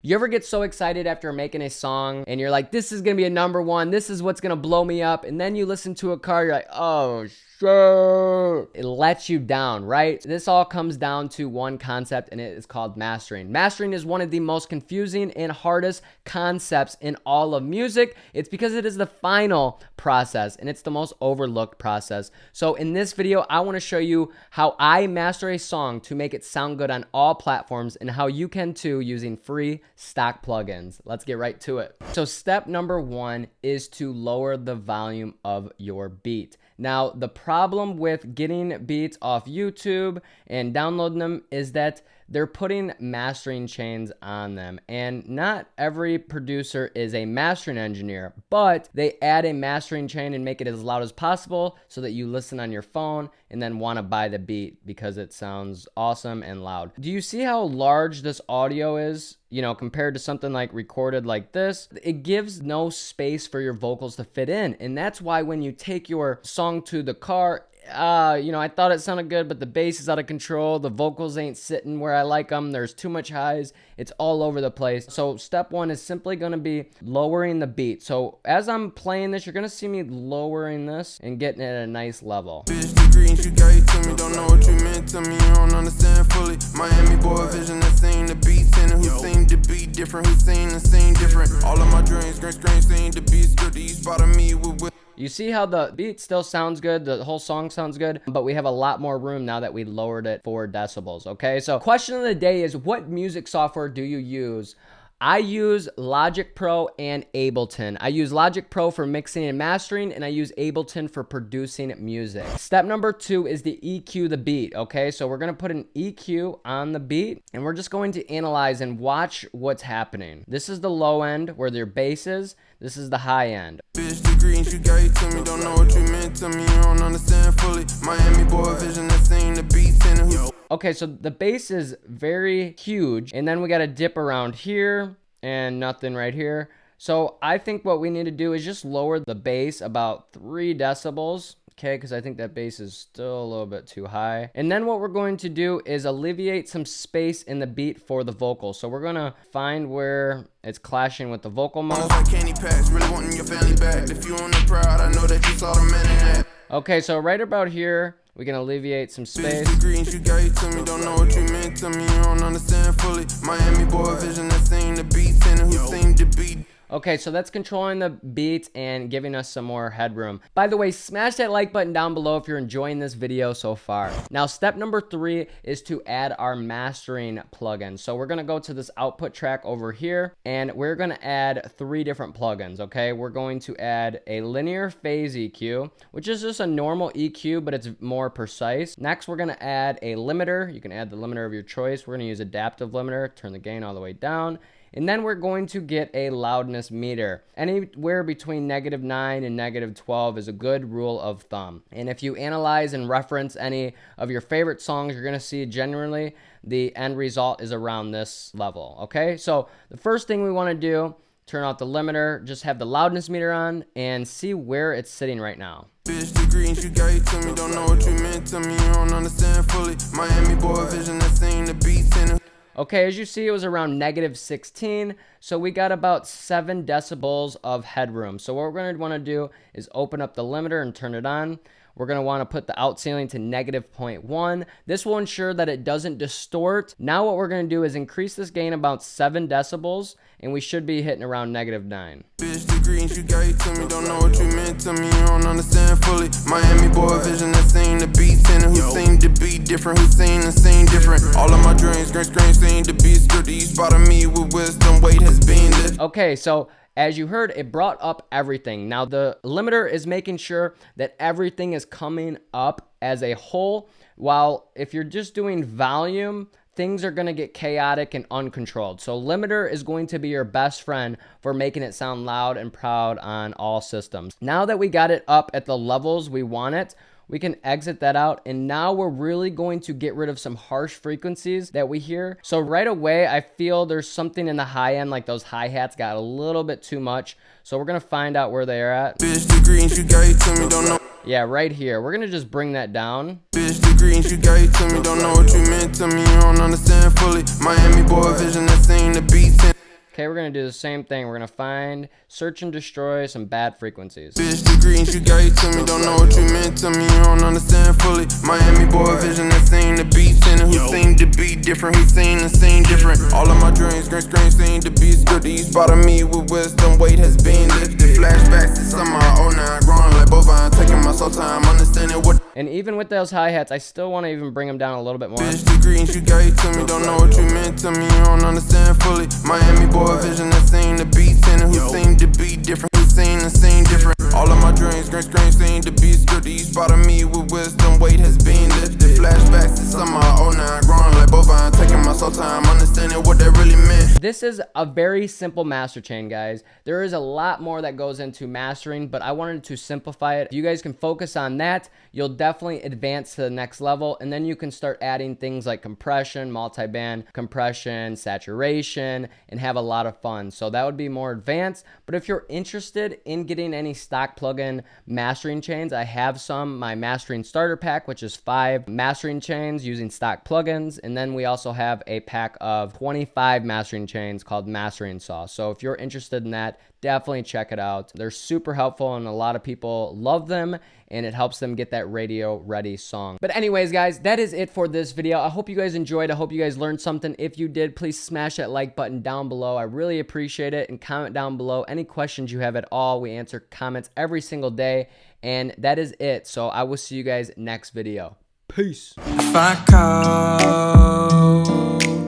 You ever get so excited after making a song and you're like, this is gonna be a #1, this is what's gonna blow me up, and then you listen to a car, you're like, oh shit. It lets you down, right? This all comes down to one concept, and it is called mastering. Mastering is one of the most confusing and hardest concepts in all of music. It's because it is the final process, and it's the most overlooked process. So in this video, I want to show you how I master a song to make it sound good on all platforms, and how you can too using free stock plugins. Let's get right to it. So step number 1 is to lower the volume of your beat. Now, the problem with getting beats off YouTube and downloading them is that they're putting mastering chains on them, and not every producer is a mastering engineer, but they add a mastering chain and make it as loud as possible so that you listen on your phone and then want to buy the beat because it sounds awesome and loud. Do you see how large this audio is? You know, compared to something like recorded like this, it gives no space for your vocals to fit in. And that's why when you take your song to the car, you know, I thought it sounded good, but the bass is out of control. The vocals ain't sitting where I like them. There's too much highs. It's all over the place. So step 1 is simply going to be lowering the beat. So as I'm playing this, you're going to see me lowering this and getting it at a nice level. Bitch, the greens you gave to me, don't know what you meant to me, you don't understand fully. Miami boy vision that seen the beats in it, who seem to be different, who seen the scene different. All of my dreams, green seem to be scripted. You spotted me with. You see how the beat still sounds good, the whole song sounds good, but we have a lot more room now that we lowered it 4 decibels, okay? So question of the day is, what music software do you use? I use Logic Pro and Ableton. I use Logic Pro for mixing and mastering, and I use Ableton for producing music. Step number 2 is to EQ the beat, okay? So we're gonna put an EQ on the beat, and we're just going to analyze and watch what's happening. This is the low end where their bass is. This is the high end. Bitch, the greens you gave to me, don't know what you meant to me, you don't understand fully. Miami boy vision that seen the beats in it. Okay, so the bass is very huge, and then we got to dip around here and nothing right here. So I think what we need to do is just lower the bass about 3 decibels. Okay, because I think that bass is still a little bit too high. And then what we're going to do is alleviate some space in the beat for the vocal. So we're gonna find where it's clashing with the vocal mode. Like candy packs, really wanting your family back. If you on the proud, I know that you saw the man in that. Okay, so right about here, we can alleviate some space. The greens you gave to me, don't know what you meant to me, you don't understand fully. Miami boy vision that seen the beats in it, who seem to be. Okay, so that's controlling the beat and giving us some more headroom. By the way, smash that like button down below if you're enjoying this video so far. Now, step number 3 is to add our mastering plugin. So we're gonna go to this output track over here, and we're gonna add 3 different plugins, okay? We're going to add a linear phase EQ, which is just a normal EQ, but it's more precise. Next, we're gonna add a limiter. You can add the limiter of your choice. We're gonna use adaptive limiter, turn the gain all the way down. And then we're going to get a loudness meter. Anywhere between -9 and -12 is a good rule of thumb. And if you analyze and reference any of your favorite songs, you're gonna see generally the end result is around this level, okay? So the first thing we wanna do, turn off the limiter, just have the loudness meter on, and see where it's sitting right now. Bitch, the greens you gave to me, don't know what you meant to me, you don't understand fully. Miami boy vision that seen the beats in it. Okay, as you see, it was around -16, so we got about 7 decibels of headroom. So what we're going to want to do is open up the limiter and turn it on. We're going to want to put the out ceiling to -0.1. This will ensure that it doesn't distort. Now what we're going to do is increase this gain about 7 decibels, and we should be hitting around -9. Bitch, the greens you gave to me, don't know what you meant to me, you don't understand fully. Miami boy vision that seen the beats in it, who seem to be different, who seen the scene different. All of my dreams, green seem to be scripted. You spotted me with wisdom, weight has been lifted. Okay, so as you heard, it brought up everything. Now the limiter is making sure that everything is coming up as a whole, while if you're just doing volume, things are going to get chaotic and uncontrolled. So limiter is going to be your best friend for making it sound loud and proud on all systems. Now that we got it up at the levels we want it, we can exit that out, and now we're really going to get rid of some harsh frequencies that we hear. So right away, I feel there's something in the high end, like those hi-hats got a little bit too much. So we're gonna find out where they are at. Bitch, the greens you gave to me, don't know. Yeah, right here. We're gonna just bring that down. Bitch, the greens you gave to me, don't know what you meant to me, you don't understand fully. Miami boy vision that seen the beats in. Okay, we're gonna do the same thing. We're gonna find, search and destroy some bad frequencies. Bitch degrees you gave to me, don't know what you meant to me, you don't understand fully. Miami boy vision that seen the beats in it, who seem to be different, who seen the scene different. All of my dreams, green screen seem to be good. You spotted me with wisdom, weight has been lifted. Flashbacks to summer, 09, growing like bovine, taking my soul time, understanding what. And even with those hi-hats, I still want to even bring them down a little bit more. Bitch degrees you gave to me, don't know what you meant to me, you don't understand fully. Miami boy vision that seen the beats in it, who seem to be different, who seen the scene different. All of my dreams, green screen seem to be scripted. You spotted me with wisdom, weight has been lifted. Flashbacks to summer, 09, growing like bovine, taking my soul time, understanding what that really meant. This is a very simple master chain, guys. There is a lot more that goes into mastering, but I wanted to simplify it. If you guys can focus on that, you'll definitely advance to the next level, and then you can start adding things like compression, multi-band compression, saturation, and have a lot of fun. So that would be more advanced. But if you're interested in getting any stock plugin mastering chains, I have some. My mastering starter pack, which is 5 mastering chains using stock plugins, and then we also have a pack of 25 mastering chains called Mastering Sauce. So if you're interested in that, definitely check it out. They're super helpful and a lot of people love them, and it helps them get that radio ready song. But anyways, guys, that is it for this video. I hope you guys enjoyed. I hope you guys learned something. If you did, please smash that like button down below. I really appreciate it. And comment down below any questions you have at all. We answer comments every single day. And that is it. So I will see you guys next video. Peace. If I call,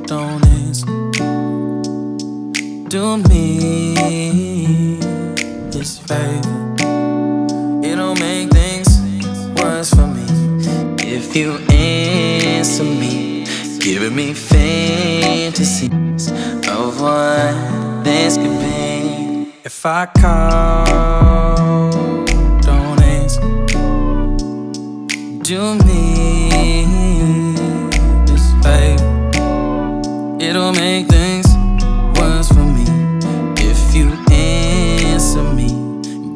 don't answer. Do me this favor. It'll make things worse for me if you answer me, giving me fantasies of what this could be. If I call, don't answer. Do me this favor. It'll make things worse for me if you answer me,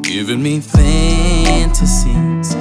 giving me fantasies